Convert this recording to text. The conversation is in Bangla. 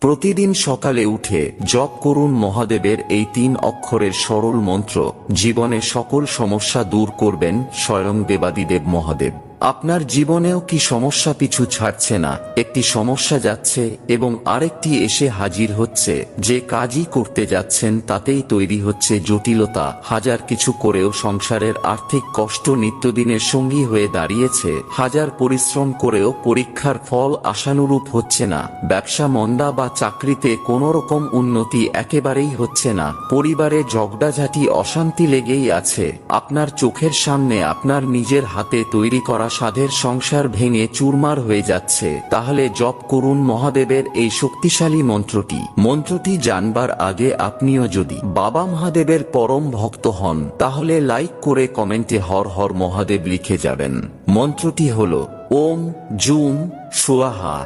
প্রতিদিন সকালে উঠে জপ করুন মহাদেবের এই 3 অক্ষরের সরল মন্ত্র। জীবনে সকল সমস্যা দূর করবেন স্বয়ং দেবাদিদেব মহাদেব। আপনার জীবনেও কি সমস্যা পিছু ছাড়ছে না? একটি সমস্যা যাচ্ছে এবং আরেকটি এসে হাজির হচ্ছে। যে কাজই করতে যাচ্ছেন তাতেই তৈরি হচ্ছে জটিলতা। হাজার কিছু করেও সংসারের আর্থিক কষ্ট নিত্যদিনের সঙ্গী হয়ে দাঁড়িয়েছে। হাজার পরিশ্রম করেও পরীক্ষার ফল আশানুরূপ হচ্ছে না। ব্যবসা মন্দা বা চাকরিতে কোনো রকম উন্নতি একেবারেই হচ্ছে না। পরিবারে ঝগড়াঝাটি অশান্তি লেগেই আছে। আপনার চোখের সামনে আপনার নিজের হাতে তৈরি করা সাধের সংসার ভেঙে চুরমার হয়ে যাচ্ছে। তাহলে জপ করুন মহাদেবের এই শক্তিশালী মন্ত্রটি। মন্ত্রটি জানবার আগে আপনিও যদি বাবা মহাদেবের পরম ভক্ত হন তাহলে লাইক করে কমেন্টে হর হর মহাদেব লিখে যাবেন। মন্ত্রটি হল ওম জুম স্বাহা।